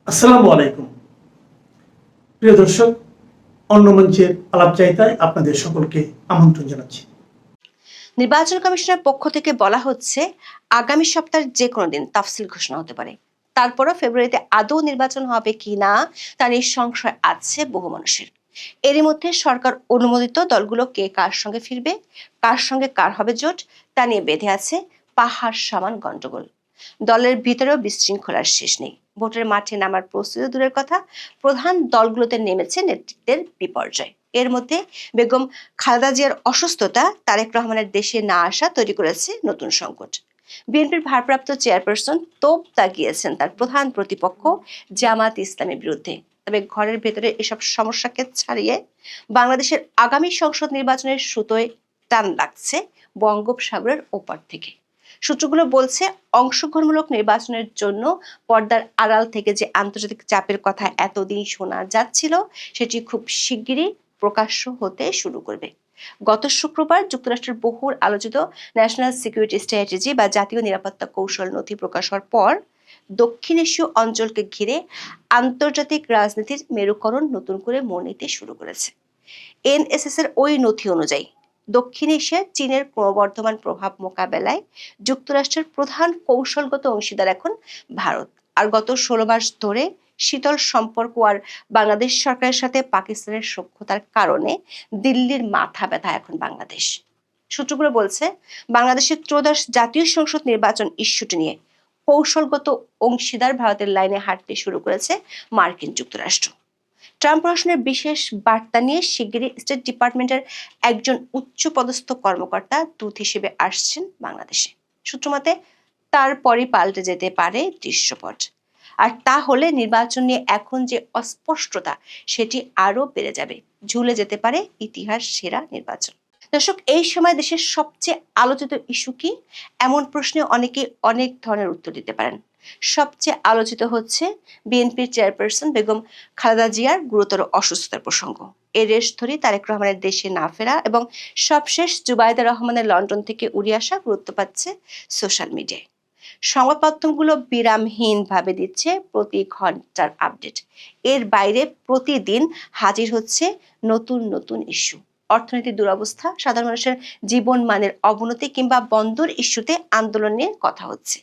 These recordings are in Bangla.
আসসালামু আলাইকুম প্রিয় দর্শক, অন্য মঞ্চের আলাপচারিতায় আপনাদের সকলকে আমন্ত্রণ জানাচ্ছি। নির্বাচন কমিশনের পক্ষ থেকে বলা হচ্ছে আগামী সপ্তাহের যে কোনো দিন তাফসিল ঘোষণা হতে পারে। তারপরও ফেব্রুয়ারিতে আদৌ নির্বাচন হবে কি না তা নিয়ে সংশয় আছে বহু মানুষের। এরই মধ্যে সরকার অনুমোদিত দলগুলো কে কার সঙ্গে ফিরবে, কার সঙ্গে কার হবে জোট, তা নিয়ে বেঁধে আছে পাহাড় সমান গন্ডগোল। দলের ভিতরেও বিশৃঙ্খলার শেষ নেই। ভোটের মাঠে নামার প্রস্তুতি দূরের কথা, প্রধান দলগুলোতে নেমেছে নেতৃত্বের বিপর্যয়। এর মধ্যে বেগম খালেদা জিয়ার অসুস্থতা, তারেক রহমানের দেশে না আসা তৈরি করেছে নতুন সংকট। বিএনপির ভারপ্রাপ্ত চেয়ারপারসন তোপ দাগিয়েছেন তার প্রধান প্রতিপক্ষ জামাত ইসলামের বিরুদ্ধে। তবে ঘরের ভেতরে এসব সমস্যাকে ছাড়িয়ে বাংলাদেশের আগামী সংসদ নির্বাচনের সুতোয় টান লাগছে বঙ্গোপসাগরের ওপার থেকে। সূত্রগুলো বলছে অংশগ্রহণমূলক নির্বাচনের জন্য পর্দার আড়াল থেকে যে আন্তর্জাতিক চাপের কথা এতদিন শোনা যাচ্ছিল, সেটি খুব শিগগিরই প্রকাশ্য হতে শুরু করবে। গত শুক্রবার যুক্তরাষ্ট্রের বহুল আলোচিত ন্যাশনাল সিকিউরিটি স্ট্র্যাটেজি বা জাতীয় নিরাপত্তা কৌশল নথি প্রকাশ হওয়ার পর দক্ষিণ এশীয় অঞ্চলকে ঘিরে আন্তর্জাতিক রাজনীতির মেরুকরণ নতুন করে মোড় নিতে শুরু করেছে। এনএসএস এর ওই নথি অনুযায়ী দক্ষিণ এশিয়ায় চীনের ক্রমবর্ধমান প্রভাব মোকাবেলায় যুক্তরাষ্ট্রের প্রধান কৌশলগত অংশীদার এখন ভারত। আর গত 16 মাস ধরে শীতল সম্পর্ক আর বাংলাদেশ সরকারের সাথে পাকিস্তানের সখ্যতার কারণে দিল্লির মাথা ব্যথা এখন বাংলাদেশ। সূত্রগুলো বলছে বাংলাদেশের ত্রয়োদশ জাতীয় সংসদ নির্বাচন ইস্যুটি নিয়ে কৌশলগত অংশীদার ভারতের লাইনে হাঁটতে শুরু করেছে মার্কিন যুক্তরাষ্ট্র। ট্রাম্প প্রশাসনের বিশেষ বার্তা নিয়ে শিগগিরই স্টেট ডিপার্টমেন্টের একজন উচ্চপদস্থ কর্মকর্তা দূত হিসেবে আসছেন বাংলাদেশে। সূত্রমতে তারপরই পাল্টে যেতে পারে দৃশ্যপট। আর তা হলে নির্বাচন নিয়ে এখন যে অস্পষ্টতা, সেটি আরো বেড়ে যাবে। ঝুলে যেতে পারে ইতিহাস সেরা নির্বাচন। দর্শক, এই সময় দেশের সবচেয়ে আলোচিত ইস্যু কি? এমন প্রশ্নে অনেকেই অনেক ধরনের উত্তর দিতে পারেন। সবচেয়ে আলোচিত হচ্ছে বিএনপির চেয়ারপারসন বেগম খালেদা জিয়ার গুরুতর অসুস্থতার প্রসঙ্গ। এর রেশ ধরে তারেক রহমানের দেশে না ফেরা এবং সবশেষ জুবাইদা রহমানের লন্ডন থেকে উড়ে আসা গুরুত্ব পাচ্ছে সোশ্যাল মিডিয়ায়। সংবাদ মাধ্যমগুলো বিরামহীনভাবে দিচ্ছে প্রতি ঘন্টার আপডেট। এর বাইরে প্রতিদিন হাজির হচ্ছে নতুন নতুন ইস্যু। অর্থনৈতিক দুরবস্থা, সাধারণ মানুষের জীবন মানের অবনতি কিংবা বন্দর ইস্যুতে আন্দোলন নিয়ে কথা হচ্ছে।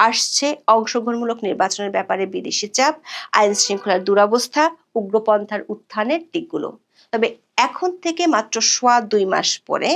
আসছে অংশগ্রহণমূলক নির্বাচনের ব্যাপারে বিদেশি চাপ, আইন শৃঙ্খলার দুরবস্থা, উগ্রপন্থার উত্থানের দিকগুলো। তবে এখন থেকে মাত্র 2.5 মাস পরে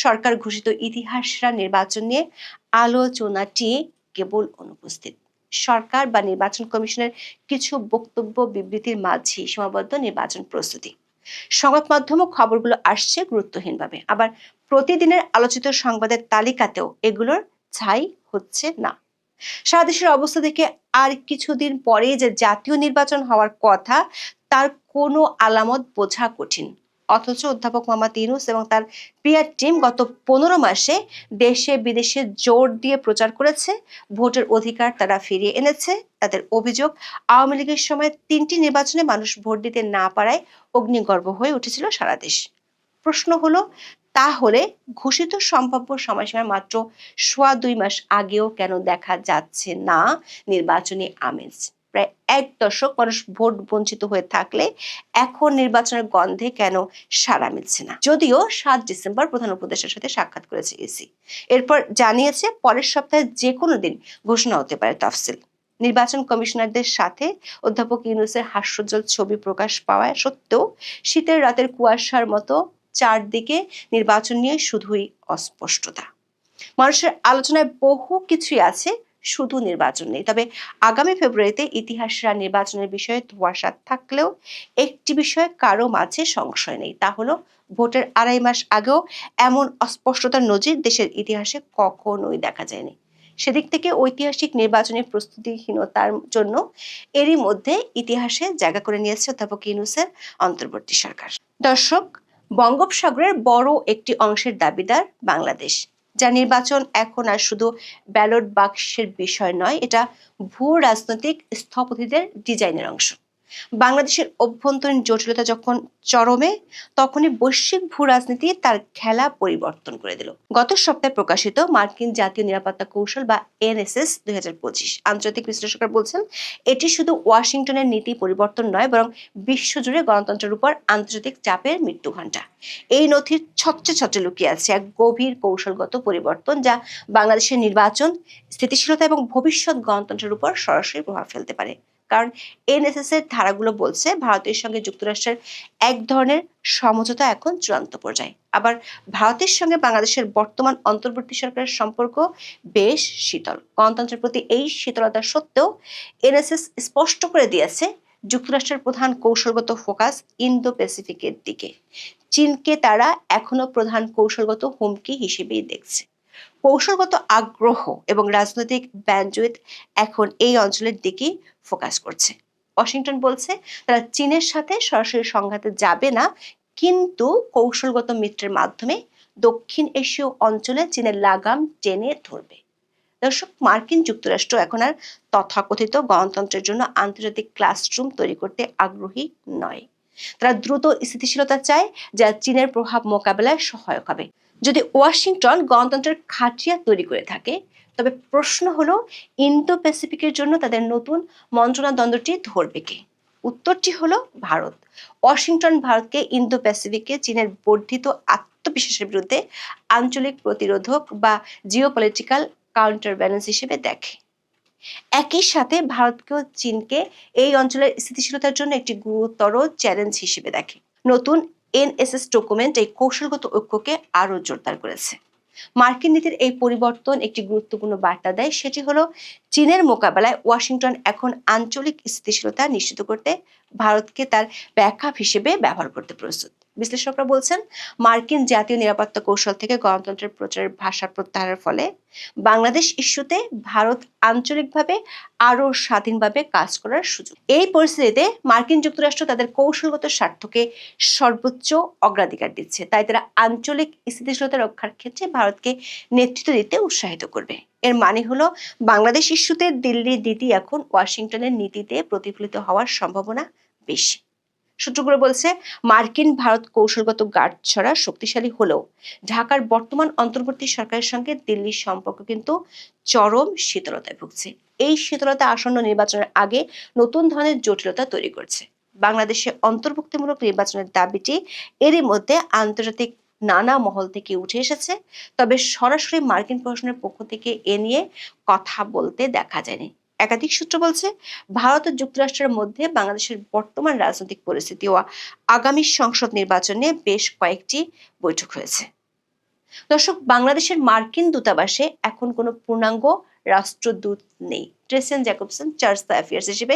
সরকার ঘোষিত ইতিহাসেরা নির্বাচন নিয়ে আলোচনাটি কেবল অনুপস্থিত। সরকার বা নির্বাচন কমিশনের কিছু বক্তব্য বিবৃতির মাঝেই সীমাবদ্ধ নির্বাচন প্রস্তুতি। সংবাদ মাধ্যম ও খবরগুলো আসছে গুরুত্বহীনভাবে, আবার প্রতিদিনের আলোচিত সংবাদের তালিকাতেও এগুলোর ছাই হচ্ছে না। সারা দেশের অবস্থা দেখে আর কিছুদিন পরেই যে জাতীয় নির্বাচন হওয়ার কথা, তার কোনো আলামত বোঝা কঠিন। অথচ অধ্যাপক মোহাম্মদ ইউনূস এবং তার পিআর টিম গত 15 মাসে দেশে বিদেশে জোর দিয়ে প্রচার করেছে ভোটের অধিকার তারা ফিরিয়ে এনেছে। তাদের অভিযোগ, আওয়ামী লীগের সময় 3টি নির্বাচনে মানুষ ভোট দিতে না পারায় অগ্নিগর্ভ হয়ে উঠেছিল সারা দেশ। প্রশ্ন হলো, তাহলে ঘোষিত সম্ভাব্য সময়সীমা মাত্র 2.5 মাস আগেও কেন দেখা যাচ্ছে না নির্বাচনী আমেজ? প্রায় 1 দশক মানুষ ভোট বঞ্চিত হয়ে থাকলে এখন নির্বাচনের গন্ধে কেন সাড়া মিলছে না? যদিও 7 ডিসেম্বর প্রধান উপদেষ্টার সাথে সাক্ষাৎ করেছে ইসি। এরপর জানিয়েছে পরের সপ্তাহে যে কোনো দিন ঘোষণা হতে পারে তফসিল। নির্বাচন কমিশনারদের সাথে অধ্যাপক ইউনূসের হাস্যোজ্জ্বল ছবি প্রকাশ পাওয়া সত্ত্বেও শীতের রাতের কুয়াশার মতো চারদিকে নির্বাচন নিয়ে শুধুই অস্পষ্টতা। মানুষের আলোচনায় বহু কিছুই আছে, শুধু নির্বাচন নেই। তবে আগামী ফেব্রুয়ারিতে ইতিহাসেরা নির্বাচনের বিষয়ে ধোঁয়াশা থাকলেও একটি বিষয়ে কারো মাঝে সংশয় নেই, তা হলো ভোটের 2.5 মাস আগেও এমন অস্পষ্টতার নজির দেশের ইতিহাসে কখনোই দেখা যায়নি। সেদিক থেকে ঐতিহাসিক নির্বাচনী প্রস্তুতিহীনতার জন্য এরই মধ্যে ইতিহাসে জায়গা করে নিয়েছে অধ্যাপক ইউনূসের অন্তর্বর্তী সরকার। দর্শক, বঙ্গোপসাগরের বড় একটি অংশের দাবিদার বাংলাদেশ, যা নির্বাচন এখন আর শুধু ব্যালট বাক্সের বিষয় নয়, এটা ভূ রাজনৈতিক স্থপতিদের ডিজাইনের অংশ। বাংলাদেশের অভ্যন্তরীণ জটিলতা যখন চরমে, তখনই বৈশ্বিক ভূ রাজনীতি তার খেলা পরিবর্তন করে দিল। গত সপ্তাহে প্রকাশিত মার্কিন জাতীয় নিরাপত্তা কৌশল বা এনএসএস 2025 আন্তর্জাতিক বিশ্লেষকরা বলছেন, এটি শুধু ওয়াশিংটনের নীতি পরিবর্তন নয়, বরং বিশ্বজুড়ে গণতন্ত্রের উপর আন্তর্জাতিক চাপের মৃত্যু ঘণ্টা। এই নথির ছত্রে ছত্রে লুকিয়ে আছে এক গভীর কৌশলগত পরিবর্তন, যা বাংলাদেশের নির্বাচন, স্থিতিশীলতা এবং ভবিষ্যৎ গণতন্ত্রের উপর সরাসরি প্রভাব ফেলতে পারে। কারণ এনএসএস এর ধারাগুলো বলছে ভারতের সঙ্গে যুক্তরাষ্ট্রের এক ধরনের সমঝোতা এখন চূড়ান্ত পর্যায়ে। আবার ভারতের সঙ্গে বাংলাদেশের বর্তমান অন্তর্বর্তী সরকারের সম্পর্ক বেশ শীতল। গণতন্ত্রের প্রতি এই শীতলতা সত্ত্বেও এনএসএস স্পষ্ট করে দিয়েছে যুক্তরাষ্ট্রের প্রধান কৌশলগত ফোকাস ইন্দো প্যাসিফিকের দিকে। চীনকে তারা এখনো প্রধান কৌশলগত হুমকি হিসেবেই দেখছে। কৌশলগত আগ্রহ এবং রাজনৈতিক ব্যান্ডউইথ এখন এই অঞ্চলের দিকেই ফোকাস করছে। ওয়াশিংটন বলছে তারা চীনের সাথে সরাসরি সংঘাতে যাবে না, কিন্তু কৌশলগত মিত্রের মাধ্যমে দক্ষিণ এশীয় অঞ্চলে চীনের লাগাম টেনে ধরবে। দর্শক, মার্কিন যুক্তরাষ্ট্র এখন আর তথাকথিত গণতন্ত্রের জন্য আন্তর্জাতিক ক্লাসরুম তৈরি করতে আগ্রহী নয়। তারা দ্রুত স্থিতিশীলতা চায়, যা চীনের প্রভাব মোকাবেলায় সহায়ক হবে। যদি ওয়াশিংটন গণতন্ত্রের খাটিয়া তৈরি করে থাকে, তবে প্রশ্ন হলো ইন্দো প্যাসিফিকের জন্য তাদের নতুন মন্ত্রণাদ্বন্দ্বটি ধরবে কে? উত্তরটি হলো ভারত। ওয়াশিংটন ভারতকে ইন্দো প্যাসিফিকে চীনের বর্ধিত আত্মবিশ্বাসের বিরুদ্ধে আঞ্চলিক প্রতিরোধক বা জিওপলিটিক্যাল কাউন্টার ব্যালেন্স হিসেবে দেখে। একই সাথে ভারতকেও চীনকে এই অঞ্চলের স্থিতিশীলতার জন্য একটি গুরুতর চ্যালেঞ্জ হিসেবে দেখে। নতুন এনএসএস ডকুমেন্ট এই কৌশলগত ঐক্যকে আরো জোরদার করেছে। মার্কিন নীতির এই পরিবর্তন একটি গুরুত্বপূর্ণ বার্তা দেয়, সেটি হলো চীনের মোকাবেলায় ওয়াশিংটন এখন আঞ্চলিক স্থিতিশীলতা নিশ্চিত করতে ভারতকে তার ব্যাকআপ হিসেবে ব্যবহার করতে প্রস্তুত। বিশ্লেষকরা বলছেন, মার্কিন জাতীয় নিরাপত্তা কৌশল থেকে গণতন্ত্রের প্রচারের ভাষা প্রত্যাহারের ফলে বাংলাদেশ ইস্যুতে ভারত আঞ্চলিকভাবে আরো স্বাধীনভাবে কাজ করার সুযোগ। এই পরিস্থিতিতে মার্কিন যুক্তরাষ্ট্র তাদের কৌশলগত স্বার্থকে সর্বোচ্চ অগ্রাধিকার দিচ্ছে, তাই তারা আঞ্চলিক স্থিতিশীলতা রক্ষার ক্ষেত্রে ভারতকে নেতৃত্ব দিতে উৎসাহিত করবে। এর মানে হলো বাংলাদেশ ইস্যুতে দিল্লির নীতি এখন ওয়াশিংটনের নীতিতে প্রতিফলিত হওয়ার সম্ভাবনা বেশি। সূত্রগুলো বলছে, মার্কিন ভারত কৌশলগত গাঁটছড়া শক্তিশালী হলেও ঢাকার বর্তমান অন্তর্বর্তী সরকারের সঙ্গে দিল্লির সম্পর্ক কিন্তু চরম শীতলতায় ভুগছে। এই শীতলতা আসন্ন নির্বাচনের আগে নতুন ধরনের জটিলতা তৈরি করছে। বাংলাদেশে অন্তর্ভুক্তিমূলক নির্বাচনের দাবিটি এরই মধ্যে আন্তর্জাতিক নানা মহল থেকে উঠে এসেছে, তবে সরাসরি মার্কিন প্রশাসনের পক্ষ থেকে এ নিয়ে কথা বলতে দেখা যায়নি। একাধিক সূত্র বলছে, ভারত ও যুক্তরাষ্ট্রের মধ্যে বাংলাদেশের বর্তমান রাজনৈতিক পরিস্থিতি ও আগামী সংসদ নির্বাচনে বেশ কয়েকটি বৈঠক হয়েছে। দর্শক, বাংলাদেশের মার্কিন দূতাবাসে এখন কোনো পূর্ণাঙ্গ রাষ্ট্রদূত নেই। Tracey Ann Jacobson charge the affairs হিসেবে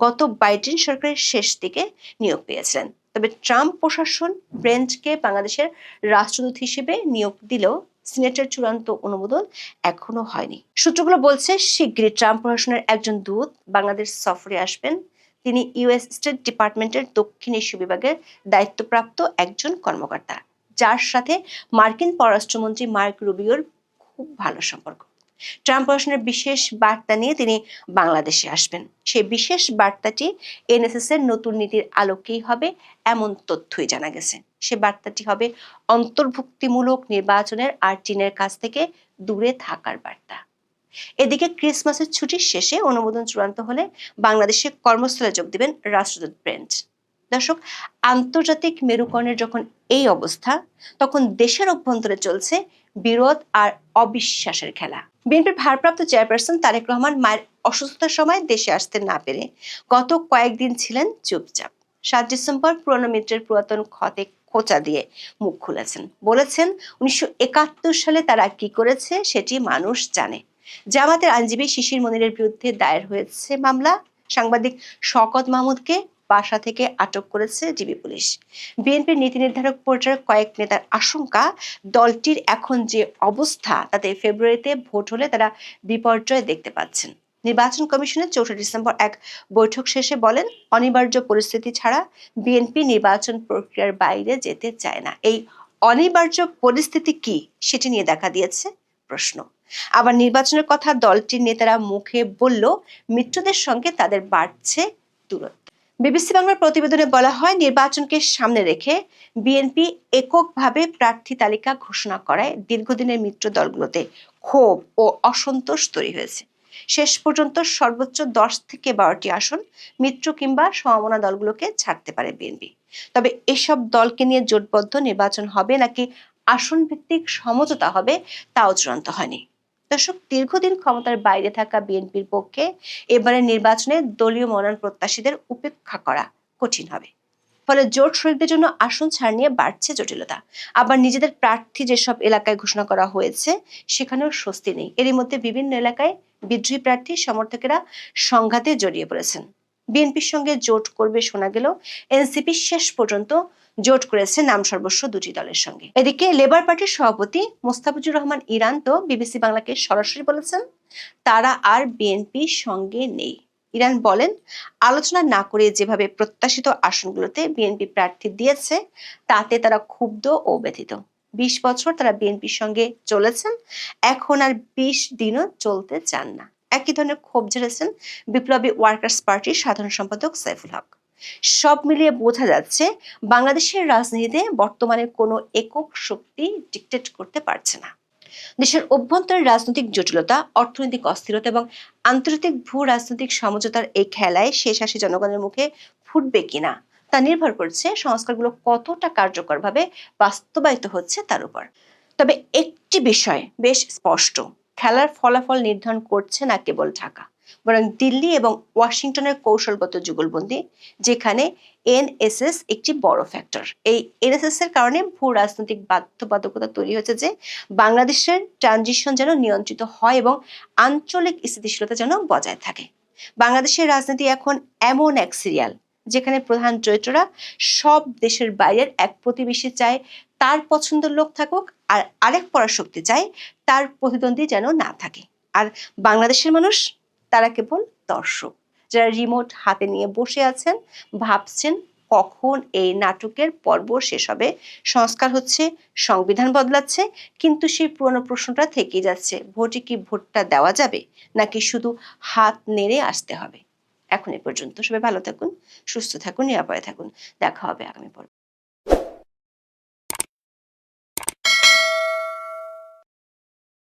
গত বাইডেন সরকারের শেষ দিকে নিয়োগ পেয়েছিলেন। তবে ট্রাম্প প্রশাসন ব্রেন্টকে বাংলাদেশের রাষ্ট্রদূত হিসেবে নিয়োগ দিলেও সিনেটের চূড়ান্ত অনুমোদন এখনো হয়নি। সূত্রগুলো বলছে, শিগগিরই ট্রাম্প প্রশাসনের একজন দূত বাংলাদেশ সফরে আসবেন। তিনি ইউএস স্টেট ডিপার্টমেন্টের দক্ষিণ এশীয় বিভাগের দায়িত্বপ্রাপ্ত একজন কর্মকর্তা, যার সাথে মার্কিন পররাষ্ট্রমন্ত্রী মার্ক রুবিওর খুব ভালো সম্পর্ক। ট্রাম্প প্রশাসনের বিশেষ বার্তা নিয়ে তিনি বাংলাদেশে আসবেন। সেই বিশেষ বার্তাটি এনএসএস এর নতুন নীতির আলোকেই হবে এমন তথ্যই জানা গেছে। সে বার্তাটি হবে অন্তর্ভুক্তিমূলক নির্বাচনের আর চীনের কাছ থেকে দূরে থাকার বার্তা। এদিকে ক্রিসমাসের ছুটির শেষে অনুমোদন চূড়ান্ত হলে বাংলাদেশে কর্মস্থলে যোগ দিবেন রাষ্ট্রদূত ব্রেন্ট। দর্শক, আন্তর্জাতিক মেরুকরণের যখন এই অবস্থা, তখন দেশের অভ্যন্তরে চলছে বিরোধ আর অবিশ্বাসের খেলা। বিএনপির ভারপ্রাপ্ত চেয়ারপারসন তারেক রহমান মায়ের অসুস্থতার সময় দেশে আসতে না পেরে গত কয়েকদিন ছিলেন চুপচাপ। 7 ডিসেম্বর পুরনো মিত্রের পুরাতন ক্ষতে খোঁচা দিয়ে মুখ খুলেছেন, বলেছেন 1971 সালে তারা কি করেছে সেটি মানুষ জানে। জামাতের আইনজীবী শিশির মনিরের বিরুদ্ধে দায়ের হয়েছে মামলা। সাংবাদিক শওকত মাহমুদকে বাসা থেকে আটক করেছে ডিবি পুলিশ। বিএনপির নীতি নির্ধারক পর্যায়ের কয়েক নেতার আশঙ্কা, দলটির এখন যে অবস্থা তাতে ফেব্রুয়ারিতে ভোট হলে তারা বিপর্যয় দেখতে পাচ্ছেন। নির্বাচন কমিশনের 4 ডিসেম্বর এক বৈঠক শেষে বলেন, অনিবার্য পরিস্থিতি ছাড়া বিএনপি নির্বাচন প্রক্রিয়ার বাইরে যেতে চায় না। এই অনিবার্য পরিস্থিতি কি সেটি নিয়ে দেখা দিয়েছে প্রশ্ন। আবার নির্বাচনের কথা দলটির নেতারা মুখে বলল, মিত্রদের সঙ্গে তাদের বাড়ছে দূরত্ব। বিবিসি বাংলার প্রতিবেদনে বলা হয়, নির্বাচনকে সামনে রেখে বিএনপি এককভাবে প্রার্থী তালিকা ঘোষণা করায় দীর্ঘদিনের মিত্র দলগুলোতে ক্ষোভ ও অসন্তোষ তৈরি হয়েছে। শেষ পর্যন্ত সর্বোচ্চ 10 থেকে 12টি আসন মিত্র কিংবা সমমনা দলগুলোকে ছাড়তে পারে বিএনপি। তবে এসব দলকে নিয়ে জোটবদ্ধ নির্বাচন হবে নাকি আসন ভিত্তিক সমঝোতা হবে তাও চূড়ান্ত হয়নি। দর্শক, দীর্ঘদিন ক্ষমতার বাইরে থাকা বিএনপির পক্ষে এবারের নির্বাচনে দলীয় মনোনয়ন প্রত্যাশীদের উপেক্ষা করা কঠিন হবে। ফলে জোট শরিকদের জন্য আসন ছাড় নিয়ে বাড়ছে জটিলতা। আবার নিজেদের প্রার্থী যেসব এলাকায় ঘোষণা করা হয়েছে সেখানেও স্বস্তি নেই। এরই মধ্যে বিভিন্ন এলাকায় বিদ্রোহী প্রার্থী সমর্থকেরা সংঘাতে জড়িয়ে পড়েছেন। বিএনপির সঙ্গে জোট করবে শোনা গেলেও এনসিপি শেষ পর্যন্ত জোট করেছে নাম সর্বস্ব দুটি দলের সঙ্গে। এদিকে লেবার পার্টির সভাপতি মোস্তাফিজুর রহমান ইরান তো বিবিসি বাংলাকে সরাসরি বলেছেন, তারা আর বিএনপির সঙ্গে নেই। ইরান বলেন, আলোচনা না করে যেভাবে প্রত্যাশিত আসনগুলোতে বিএনপি প্রার্থী দিয়েছে তাতে তারা ক্ষুব্ধ ও ব্যথিত। 20 বছর তারা বিএনপির সঙ্গে চলেছেন, এখন আর 20 দিনও চলতে চান না। একই ধরনের ক্ষোভ ঝেড়েছেন বিপ্লবী ওয়ার্কার্স পার্টির সাধারণ সম্পাদক সাইফুল হক। সব মিলিয়ে বোঝা যাচ্ছে বাংলাদেশের রাজনীতিতে বর্তমানে কোনো একক শক্তি ডিক্টেট করতে পারছে না। দেশের অভ্যন্তরীণ রাজনৈতিক জটিলতা, অর্থনৈতিক অস্থিরতা এবং আন্তর্জাতিক ভূ রাজনৈতিক সমঝোতার এই খেলায় শেষ হাসি জনগণের মুখে ফুটবে কিনা তা নির্ভর করছে সংস্কারগুলো কতটা কার্যকরভাবে বাস্তবায়িত হচ্ছে তার উপর। তবে একটি বিষয় বেশ স্পষ্ট, খেলার ফলাফল নির্ধারণ করছে না কেবল ঢাকা, বরং দিল্লি এবং ওয়াশিংটনের কৌশলগত যুগলবন্দি, যেখানে এনএসএস একটি বড় ফ্যাক্টর। এই এনএসএস এর কারণে ভূ রাজনৈতিক বাধ্যবাধকতা তৈরি হয়েছে যে বাংলাদেশের ট্রানজিশন যেন নিয়ন্ত্রিত হয় এবং আঞ্চলিক স্থিতিশীলতা যেন বজায় থাকে। বাংলাদেশের রাজনীতি এখন এমন এক সিরিয়াল যেখানে প্রধান চরিত্ররা সব দেশের বাইরের এক প্রতিবেশী চায় তার পছন্দের লোক থাকুক, আর আরেক পরাশক্তি চায় তার প্রতিদ্বন্দ্বী যেন না থাকে। আর বাংলাদেশের মানুষ, তারা কেবল দর্শক, যারা রিমোট হাতে নিয়ে বসে আছেন, ভাবছেন কখন এই নাটকের পর্ব শেষ হবে। সংস্কার হচ্ছে, সংবিধান বদলাচ্ছে, কিন্তু সেই পুরনো প্রশ্নটা থেকেই যাচ্ছে, ভোটে কি ভোটটা দেওয়া যাবে নাকি শুধু হাত নেড়ে আসতে হবে। এখন এ পর্যন্ত। সবাই ভালো থাকুন, সুস্থ থাকুন, নিরাপদে থাকুন। দেখা হবে আগামী পর্বে।